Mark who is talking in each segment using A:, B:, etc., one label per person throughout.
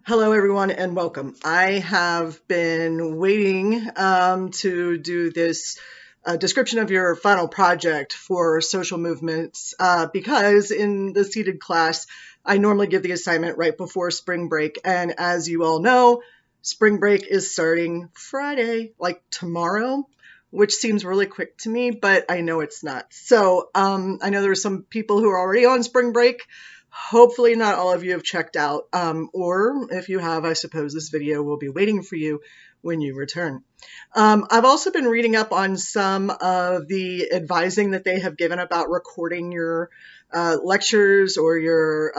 A: Hello, everyone, and welcome. I have been waiting to do this description of your final project for social movements because in the seated class, I normally give the assignment right before spring break. And as you all know, spring break is starting Friday, like tomorrow, which seems really quick to me, but I know it's not. So I know there are some people who are already on spring break. Hopefully not all of you have checked out, or if you have, I suppose this video will be waiting for you when you return. I've also been reading up on some of the advising that they have given about recording your lectures or your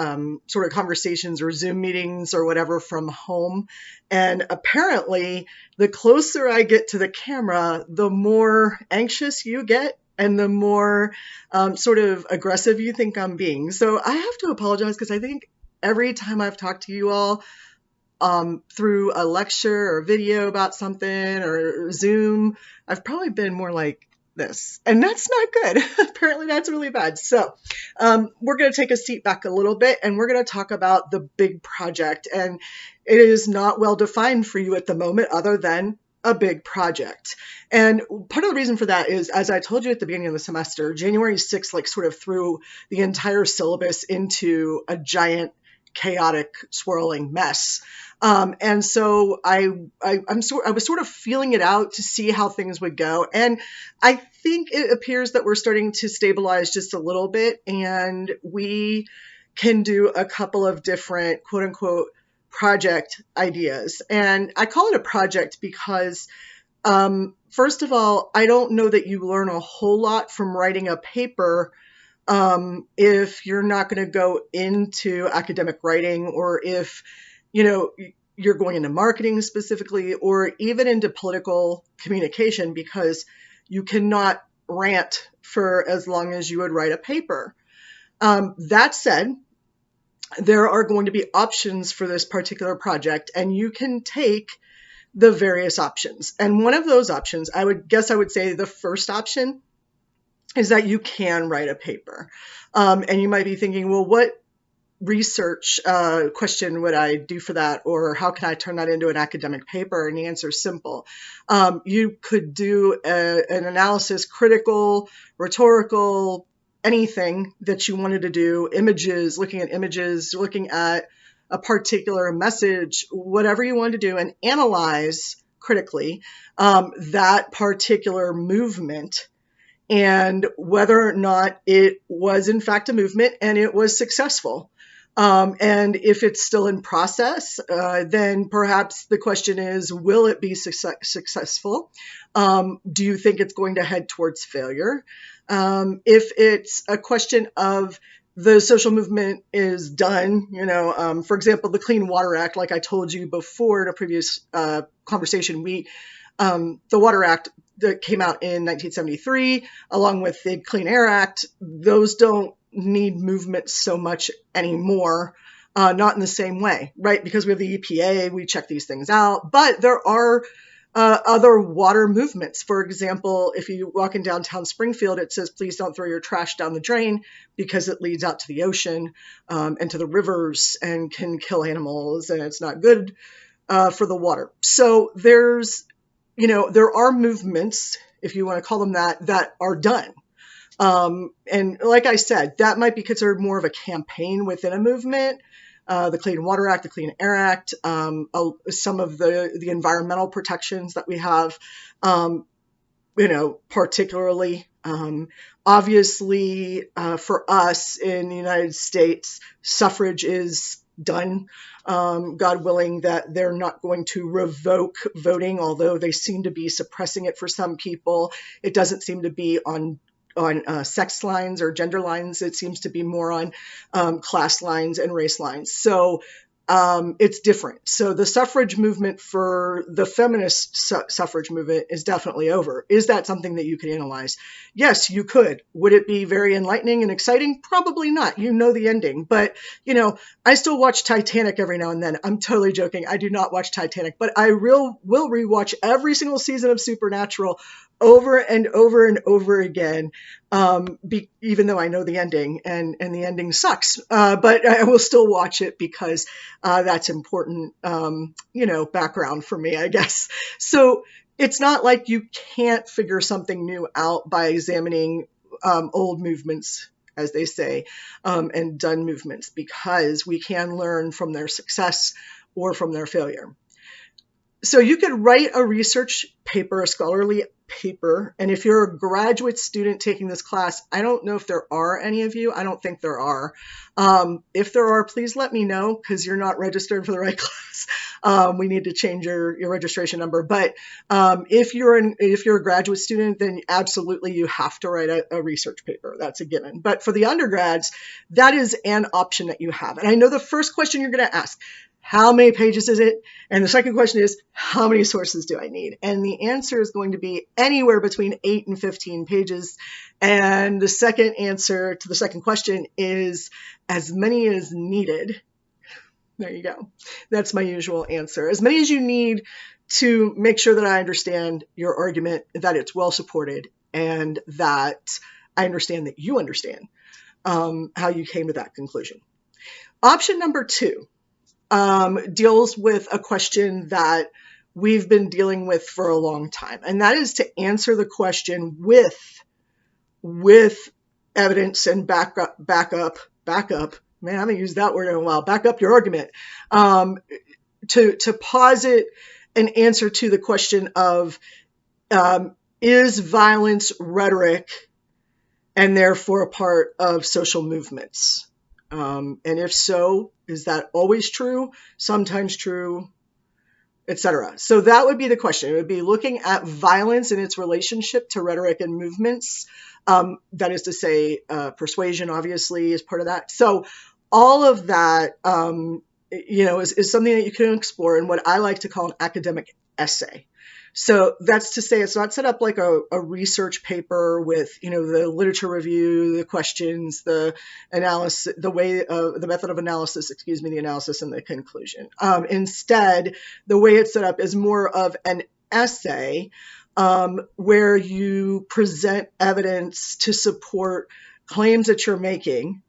A: sort of conversations or Zoom meetings or whatever from home. And apparently, the closer I get to the camera, the more anxious you get and the more sort of aggressive you think I'm being. So I have to apologize because I think every time I've talked to you all through a lecture or video about something or Zoom, I've probably been more like this. And that's not good. Apparently, that's really bad. So we're going to take a seat back a little bit and we're going to talk about the big project. And it is not well defined for you at the moment, other than a big project. And part of the reason for that is, as I told you at the beginning of the semester, January 6th, like sort of threw the entire syllabus into a giant, chaotic, swirling mess. And so I was sort of feeling it out to see how things would go. And I think it appears that we're starting to stabilize just a little bit, and we can do a couple of different quote unquote project ideas. And I call it a project because, first of all, I don't know that you learn a whole lot from writing a paper if you're not going to go into academic writing, or if, you're going into marketing specifically, or even into political communication, because you cannot rant for as long as you would write a paper. That said, there are going to be options for this particular project, and you can take the various options. And one of those options, I would say the first option is that you can write a paper. And you might be thinking, well, what research question would I do for that? Or how can I turn that into an academic paper? And the answer is simple. You could do an analysis, critical, rhetorical, anything that you wanted to do, images, looking at a particular message, whatever you wanted to do, and analyze critically that particular movement and whether or not it was in fact a movement and it was successful. And if it's still in process, then perhaps the question is, will it be successful? Do you think it's going to head towards failure? If it's a question of the social movement is done, for example, the Clean Water Act, like I told you before in a previous conversation, the Water Act that came out in 1973, along with the Clean Air Act, those don't need movement so much anymore, not in the same way, right? Because we have the EPA, we check these things out, but there are other water movements. For example, if you walk in downtown Springfield, it says, please don't throw your trash down the drain because it leads out to the ocean and to the rivers and can kill animals, and it's not good for the water. So there are movements, if you want to call them that are done. And like I said, that might be considered more of a campaign within a movement. The Clean Water Act, the Clean Air Act, some of the environmental protections that we have, particularly, obviously, for us in the United States, suffrage is done. God willing that they're not going to revoke voting, although they seem to be suppressing it for some people. It doesn't seem to be on sex lines or gender lines. It seems to be more on class lines and race lines. So it's different. So the suffrage movement for the feminist suffrage movement is definitely over. Is that something that you could analyze? Yes, you could. Would it be very enlightening and exciting? Probably not. You know the ending. But, I still watch Titanic every now and then. I'm totally joking. I do not watch Titanic, but I will rewatch every single season of Supernatural over and over and over again, even though I know the ending, and the ending sucks. But I will still watch it because that's important, background for me, I guess. So it's not like you can't figure something new out by examining old movements, as they say, and done movements, because we can learn from their success or from their failure. So you could write a research paper, a scholarly paper, and if you're a graduate student taking this class, I don't know if there are any of you. I don't think there are. If there are, please let me know, because you're not registered for the right class. We need to change your registration number. But if you're a graduate student, then absolutely you have to write a research paper. That's a given. But for the undergrads, that is an option that you have. And I know the first question you're going to ask, how many pages is it? And the second question is, how many sources do I need? And the answer is going to be anywhere between 8 and 15 pages. And the second answer to the second question is as many as needed. There you go. That's my usual answer. As many as you need to make sure that I understand your argument, that it's well supported, and that I understand that you understand how you came to that conclusion. Option number 2. Deals with a question that we've been dealing with for a long time, and that is to answer the question with evidence and backup. Man, I haven't used that word in a while. Back up your argument. To posit an answer to the question of, is violence rhetoric and therefore a part of social movements? And if so, is that always true, sometimes true, etc.? So that would be the question. It would be looking at violence and its relationship to rhetoric and movements. That is to say, persuasion obviously is part of that. So all of that, is something that you can explore in what I like to call an academic essay. So that's to say, it's not set up like a research paper with, the literature review, the questions, the analysis, the method of analysis, the analysis and the conclusion. Instead, the way it's set up is more of an essay where you present evidence to support claims that you're making.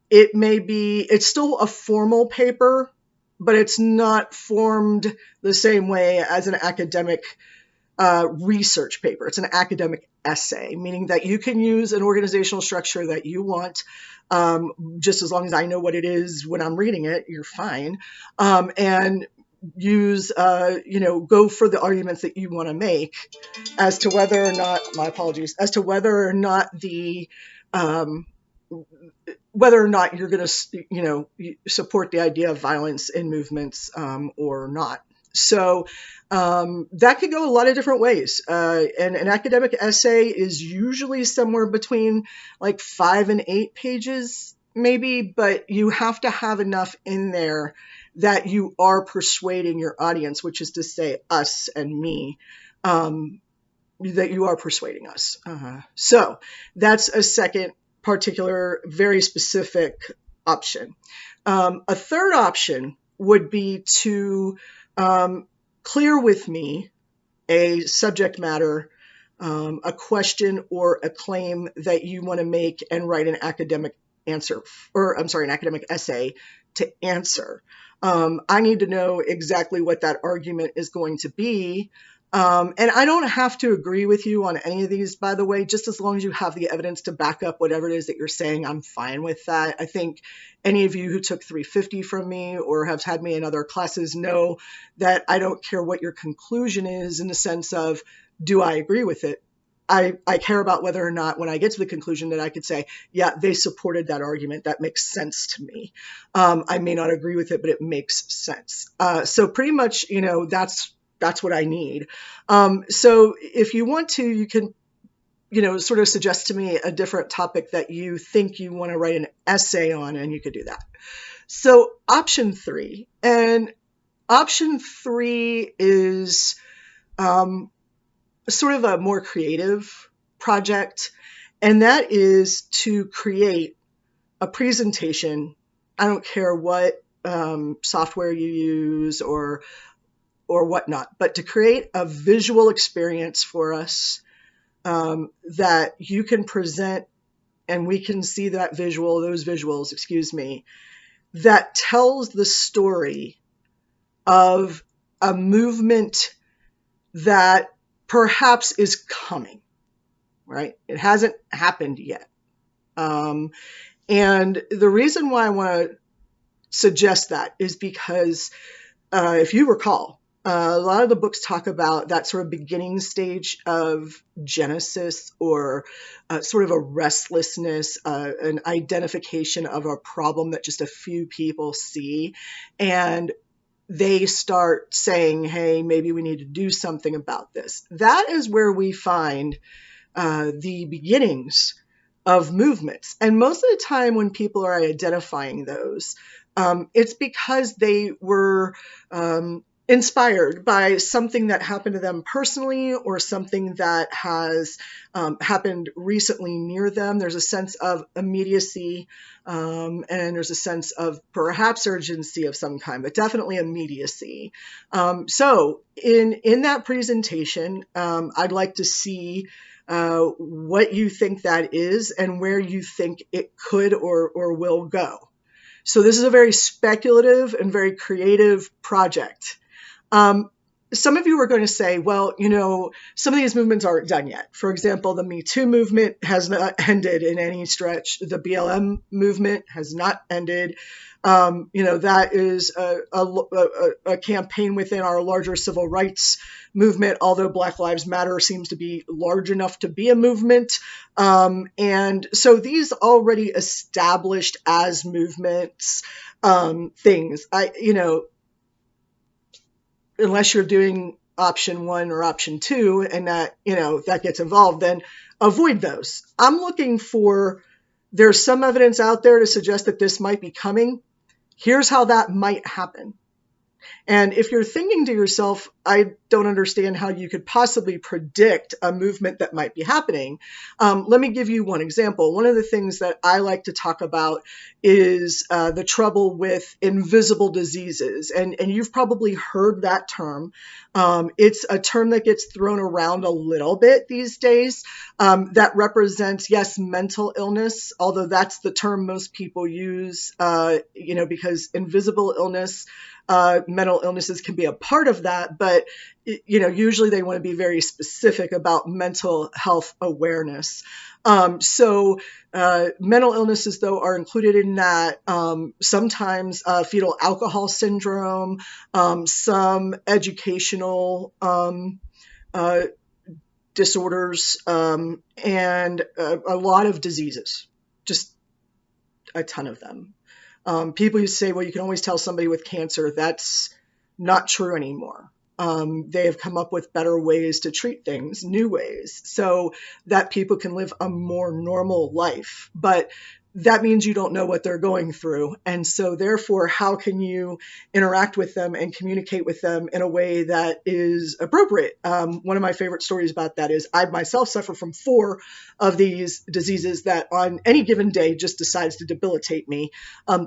A: It's still a formal paper, but it's not formed the same way as an academic research paper. It's an academic essay, meaning that you can use an organizational structure that you want, just as long as I know what it is when I'm reading it, you're fine. And use, go for the arguments that you want to make as to whether or not, whether or not you're going to, support the idea of violence in movements or not. So that could go a lot of different ways. And an academic essay is usually somewhere between like 5 and 8 pages, maybe, but you have to have enough in there that you are persuading your audience, which is to say us and me, that you are persuading us. So that's a second particular, very specific option. A third option would be to clear with me a subject matter, a question or a claim that you want to make and write an academic essay to answer. I need to know exactly what that argument is going to be. And I don't have to agree with you on any of these, by the way, just as long as you have the evidence to back up whatever it is that you're saying, I'm fine with that. I think any of you who took 350 from me or have had me in other classes know that I don't care what your conclusion is in the sense of, do I agree with it? I care about whether or not when I get to the conclusion that I could say, yeah, they supported that argument. That makes sense to me. I may not agree with it, but it makes sense. So pretty much, that's what I need. So if you want to, you can, sort of suggest to me a different topic that you think you want to write an essay on, and you could do that. So option 3 is sort of a more creative project, and that is to create a presentation. I don't care what software you use or or whatnot, but to create a visual experience for us that you can present and we can see that those visuals, excuse me, that tells the story of a movement that perhaps is coming, right? It hasn't happened yet. And the reason why I want to suggest that is because if you recall, a lot of the books talk about that sort of beginning stage of Genesis, or sort of a restlessness, an identification of a problem that just a few people see. And they start saying, hey, maybe we need to do something about this. That is where we find the beginnings of movements. And most of the time when people are identifying those, it's because they were inspired by something that happened to them personally, or something that has happened recently near them. There's a sense of immediacy, and there's a sense of perhaps urgency of some kind, but definitely immediacy. So in that presentation, I'd like to see what you think that is and where you think it could or will go. So this is a very speculative and very creative project. Some of you are going to say, well, some of these movements aren't done yet. For example, the Me Too movement has not ended in any stretch. The BLM movement has not ended. That is a campaign within our larger civil rights movement, although Black Lives Matter seems to be large enough to be a movement. And so these already established as movements things, unless you're doing option 1 or option 2 and that gets involved, then avoid those. I'm looking for, there's some evidence out there to suggest that this might be coming. Here's how that might happen. And if you're thinking to yourself, I don't understand how you could possibly predict a movement that might be happening, let me give you one example. One of the things that I like to talk about is the trouble with invisible diseases. And you've probably heard that term. It's a term that gets thrown around a little bit these days, that represents, yes, mental illness, although that's the term most people use, because invisible illness, mental illnesses can be a part of that, but usually they want to be very specific about mental health awareness. So mental illnesses, though, are included in that. Sometimes fetal alcohol syndrome, some educational disorders, and a lot of diseases, just a ton of them. People used to say, well, you can always tell somebody with cancer. That's not true anymore. They have come up with better ways to treat things, new ways, so that people can live a more normal life. But that means you don't know what they're going through. And so therefore, how can you interact with them and communicate with them in a way that is appropriate? One of my favorite stories about that is I myself suffer from 4 of these diseases that on any given day just decides to debilitate me.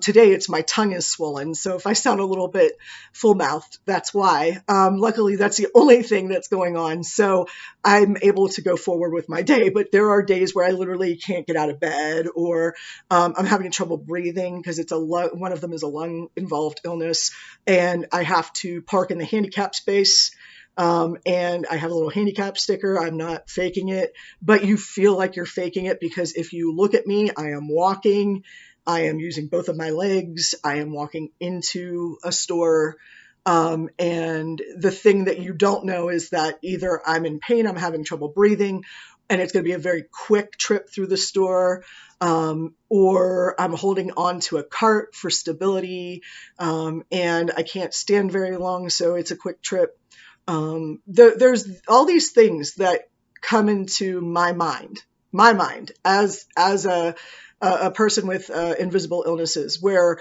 A: Today, it's my tongue is swollen. So if I sound a little bit full-mouthed, that's why. Luckily, that's the only thing that's going on. So I'm able to go forward with my day. But there are days where I literally can't get out of bed, or I'm having trouble breathing because one of them is a lung-involved illness, and I have to park in the handicap space. And I have a little handicap sticker. I'm not faking it, but you feel like you're faking it because if you look at me, I am walking. I am using both of my legs. I am walking into a store. And the thing that you don't know is that either I'm in pain, I'm having trouble breathing, and it's going to be a very quick trip through the store, or I'm holding on to a cart for stability, and I can't stand very long, so it's a quick trip. There's all these things that come into my mind as a person with invisible illnesses, where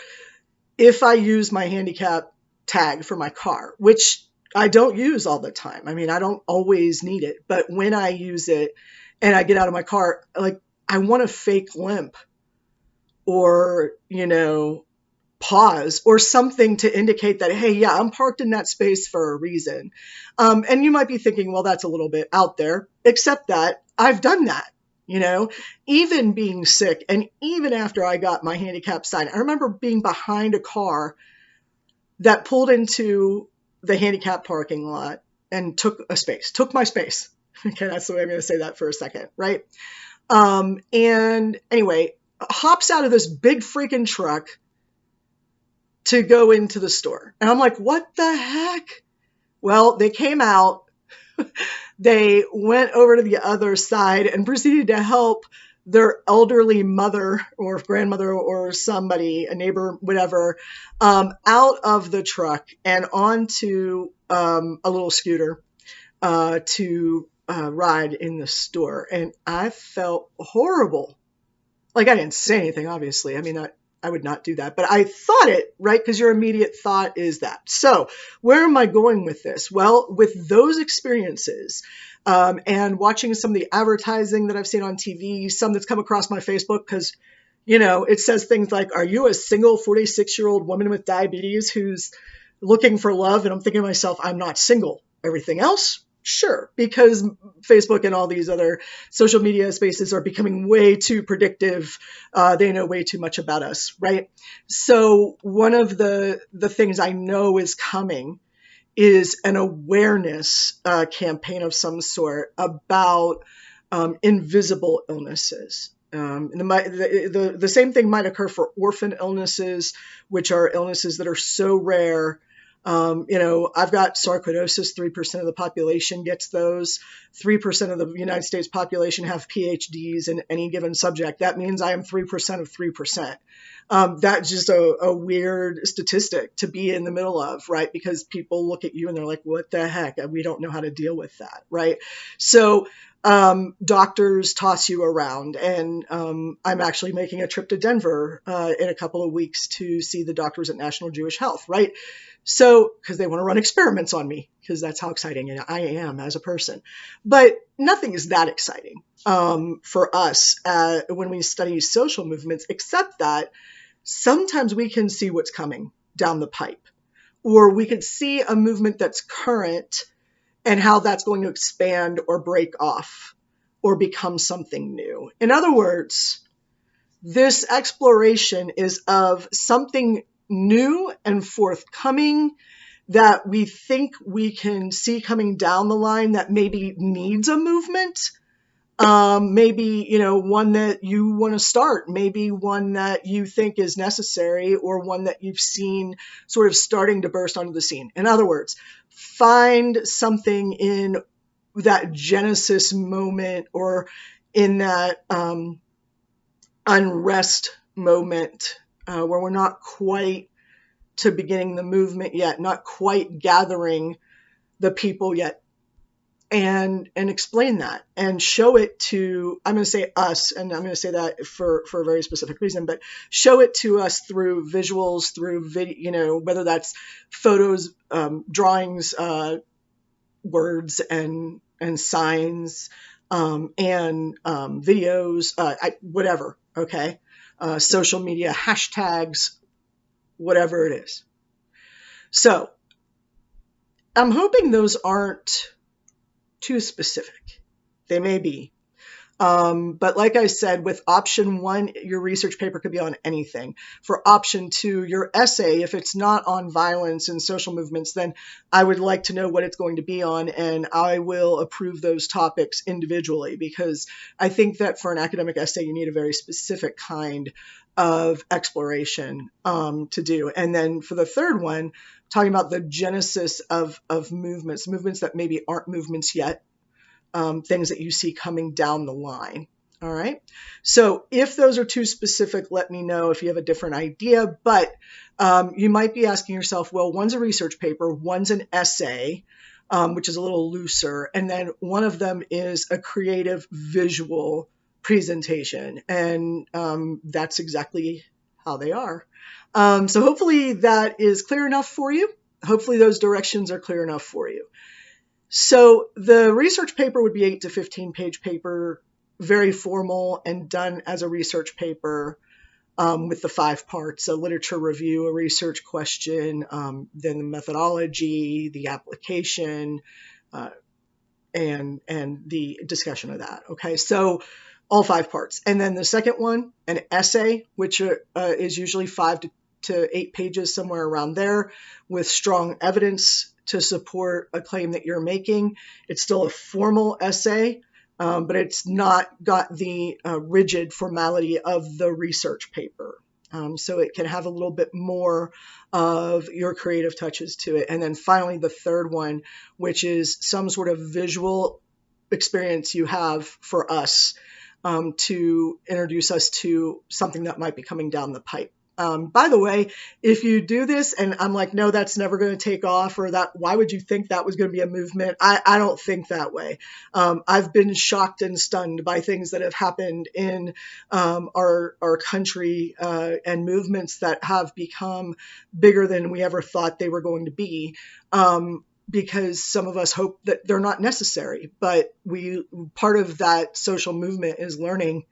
A: if I use my handicap tag for my car, which I don't use all the time. I mean, I don't always need it, but when I use it and I get out of my car, like I want to fake limp or, pause or something to indicate that, hey, yeah, I'm parked in that space for a reason. And you might be thinking, well, that's a little bit out there, except that I've done that. Even being sick and even after I got my handicap sign, I remember being behind a car that pulled into the handicap parking lot and took my space. Okay, that's the way I'm going to say that for a second, right? And anyway, hops out of this big freaking truck to go into the store. And I'm like, what the heck? Well, they came out, they went over to the other side and proceeded to help their elderly mother or grandmother or somebody, a neighbor, whatever, out of the truck and onto a little scooter to ride in the store. And I felt horrible. Like, I didn't say anything, obviously. I mean, I would not do that, but I thought it, right? Because your immediate thought is that. So where am I going with this? Well, with those experiences and watching some of the advertising that I've seen on TV, some that's come across my Facebook, because, it says things like, are you a single 46-year-old woman with diabetes who's looking for love? And I'm thinking to myself, I'm not single. Everything else? Sure, because Facebook and all these other social media spaces are becoming way too predictive. They know way too much about us, right? So one of the things I know is coming is an awareness campaign of some sort about invisible illnesses. And the same thing might occur for orphan illnesses, which are illnesses that are so rare. I've got sarcoidosis. 3% of the population gets those. 3% of the United States population have PhDs in any given subject. That means I am 3% of 3%. That's just a weird statistic to be in the middle of, right? Because people look at you and they're like, what the heck? We don't know how to deal with that, right? So doctors toss you around, and I'm actually making a trip to Denver in a couple of weeks to see the doctors at National Jewish Health, right? So, because they want to run experiments on me, because that's how exciting I am as a person. But nothing is that exciting for us when we study social movements, except that sometimes we can see what's coming down the pipe, or we could see a movement that's current and how that's going to expand or break off or become something new. In other words, this exploration is of something new and forthcoming that we think we can see coming down the line that maybe needs a movement. Maybe, one that you want to start, maybe one that you think is necessary, or one that you've seen sort of starting to burst onto the scene. In other words, find something in that Genesis moment or in that unrest moment where we're not quite to beginning the movement yet, not quite gathering the people yet, and explain that and show it to, I'm going to say us, and I'm going to say that for a very specific reason, but show it to us through visuals, through video, whether that's photos, drawings, words and signs, and videos, whatever. Okay. Social media, hashtags, whatever it is. So I'm hoping those aren't too specific. They may be. But like I said, with option 1, your research paper could be on anything. For option 2, your essay, if it's not on violence and social movements, then I would like to know what it's going to be on, and I will approve those topics individually, because I think that for an academic essay, you need a very specific kind of exploration to do. And then for the third one, talking about the genesis of movements that maybe aren't movements yet, things that you see coming down the line. All right. So if those are too specific, let me know if you have a different idea. But you might be asking yourself, well, one's a research paper, one's an essay, which is a little looser, and then one of them is a creative visual presentation. And that's exactly how they are. So hopefully that is clear enough for you. Hopefully those directions are clear enough for you. So the research paper would be 8 to 15 page paper, very formal and done as a research paper. with the 5 parts: a literature review, a research question, then the methodology, the application, uh, and the discussion of that. Okay, so all 5 parts. And then the second one, an essay, which is usually 5 to 8 pages, somewhere around there, with strong evidence to support a claim that you're making. It's still a formal essay, but it's not got the rigid formality of the research paper. So it can have a little bit more of your creative touches to it. And then finally, the third one, which is some sort of visual experience you have for us, to introduce us to something that might be coming down the pipe. By the way, if you do this and I'm like, no, that's never going to take off, or that, why would you think that was going to be a movement? I don't think that way. I've been shocked and stunned by things that have happened in our country, and movements that have become bigger than we ever thought they were going to be. Because some of us hope that they're not necessary, but part of that social movement is learning,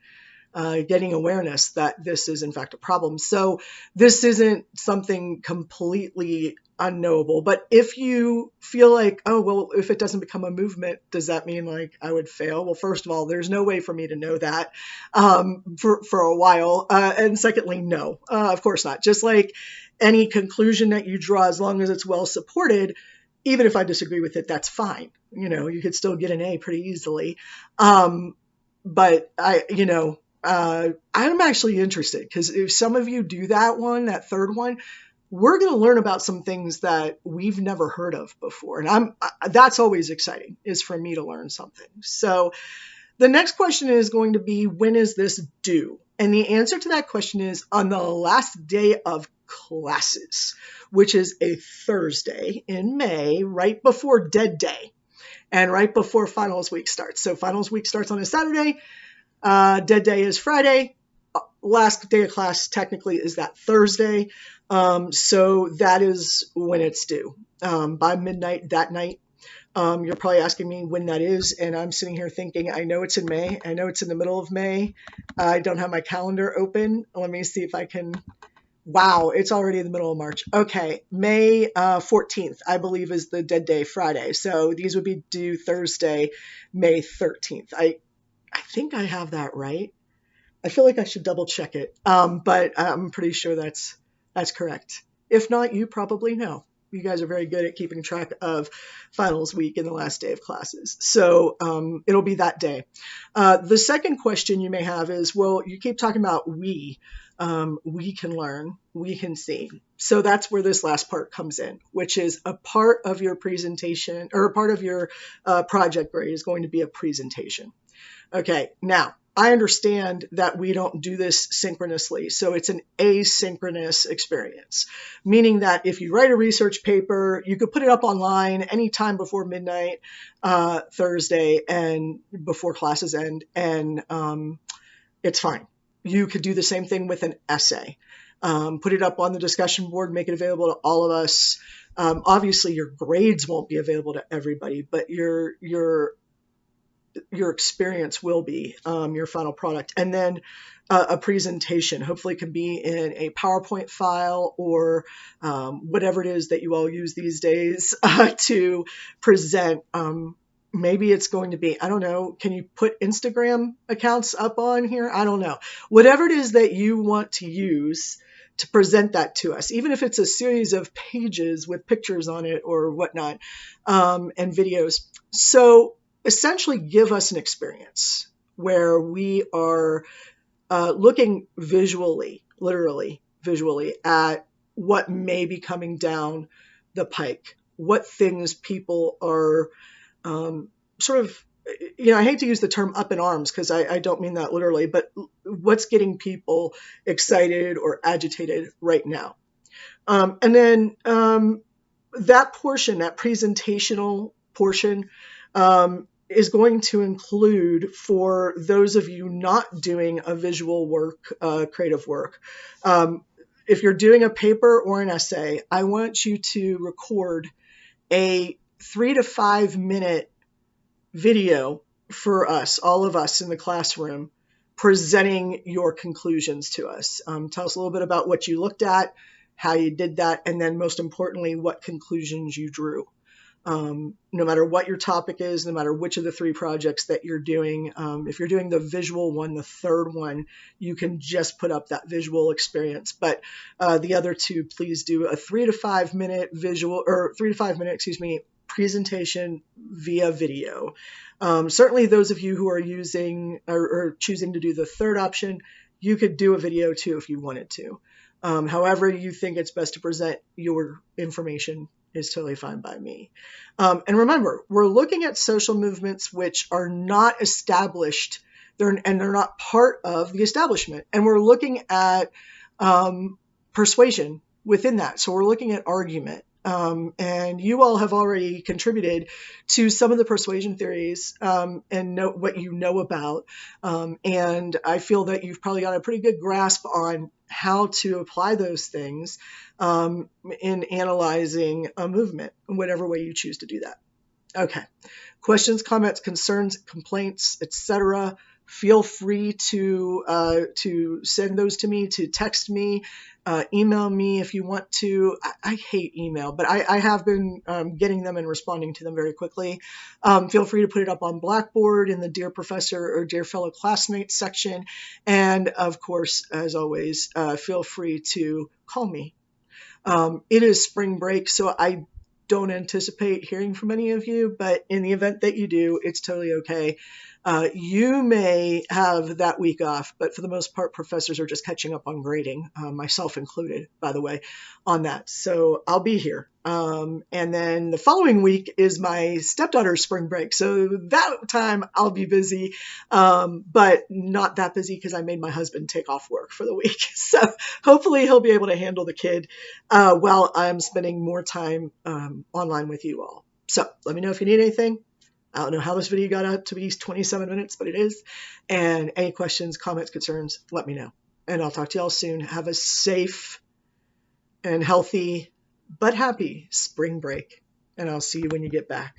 A: getting awareness that this is in fact a problem. So this isn't something completely unknowable, but if you feel like, oh, well, if it doesn't become a movement, does that mean like I would fail? Well, first of all, there's no way for me to know that, for a while. And secondly, no, of course not. Just like any conclusion that you draw, as long as it's well supported, even if I disagree with it, that's fine. You could still get an A pretty easily. But I'm actually interested, because if some of you do that third one, we're going to learn about some things that we've never heard of before. And that's always exciting, is for me to learn something. So the next question is going to be, when is this due? And the answer to that question is on the last day of classes, which is a Thursday in May, right before Dead Day and right before finals week starts. So finals week starts on a Saturday. Dead Day is Friday. Last day of class technically is that Thursday. So that is when it's due. By midnight that night. You're probably asking me when that is, and I'm sitting here thinking, I know it's in May. I know it's in the middle of May. I don't have my calendar open. Let me see if I can. Wow, it's already in the middle of March. Okay, May 14th, I believe, is the Dead Day Friday. So these would be due Thursday, May 13th. I think I have that right. I feel like I should double check it, but I'm pretty sure that's correct. If not, you probably know. You guys are very good at keeping track of finals week and the last day of classes. So it'll be that day. The second question you may have is, well, you keep talking about we can learn, we can see. So that's where this last part comes in, which is a part of your presentation, or a part of your project grade is going to be a presentation. Okay, now I understand that we don't do this synchronously, so it's an asynchronous experience, meaning that if you write a research paper, you could put it up online anytime before midnight Thursday and before classes end, and it's fine. You could do the same thing with an essay. Put it up on the discussion board, make it available to all of us. Obviously, your grades won't be available to everybody, but your experience will be, your final product. And then a presentation, hopefully, can be in a PowerPoint file or whatever it is that you all use these days to present. Maybe it's going to be, I don't know, can you put Instagram accounts up on here? I don't know. Whatever it is that you want to use to present that to us, even if it's a series of pages with pictures on it or whatnot, and videos. So essentially give us an experience where we are looking visually, literally visually, at what may be coming down the pike, what things people are sort of, I hate to use the term up in arms, because I don't mean that literally, but what's getting people excited or agitated right now. And then that portion, that presentational portion, is going to include, for those of you not doing a visual work, creative work, if you're doing a paper or an essay, I want you to record a 3 to 5 minute video for us, all of us in the classroom, presenting your conclusions to us. Tell us a little bit about what you looked at, how you did that, and then most importantly, what conclusions you drew. No matter what your topic is, no matter which of the 3 projects that you're doing, if you're doing the visual one, the third one, you can just put up that visual experience. But the other 2, please do a 3 to 5 minute visual, or 3 to 5 minute, presentation via video. Certainly those of you who are using or choosing to do the third option, you could do a video too if you wanted to. However you think it's best to present your information is totally fine by me. And remember, we're looking at social movements which are not established, they're not part of the establishment. And we're looking at persuasion within that. So we're looking at argument. And you all have already contributed to some of the persuasion theories and know what you know about. And I feel that you've probably got a pretty good grasp on how to apply those things in analyzing a movement, in whatever way you choose to do that. Okay. Questions, comments, concerns, complaints, etc. Feel free to send those to me, to text me, email me if you want to. I hate email, but I have been getting them and responding to them very quickly. Feel free to put it up on Blackboard in the Dear Professor or Dear Fellow Classmates section. And of course, as always, feel free to call me. It is spring break, so I don't anticipate hearing from any of you, but in the event that you do, it's totally okay. You may have that week off, but for the most part, professors are just catching up on grading, myself included, by the way, on that. So I'll be here. And then the following week is my stepdaughter's spring break. So that time I'll be busy, but not that busy because I made my husband take off work for the week. So hopefully he'll be able to handle the kid while I'm spending more time online with you all. So let me know if you need anything. I don't know how this video got out to be 27 minutes, but it is. And any questions, comments, concerns, let me know. And I'll talk to y'all soon. Have a safe and healthy, but happy spring break. And I'll see you when you get back.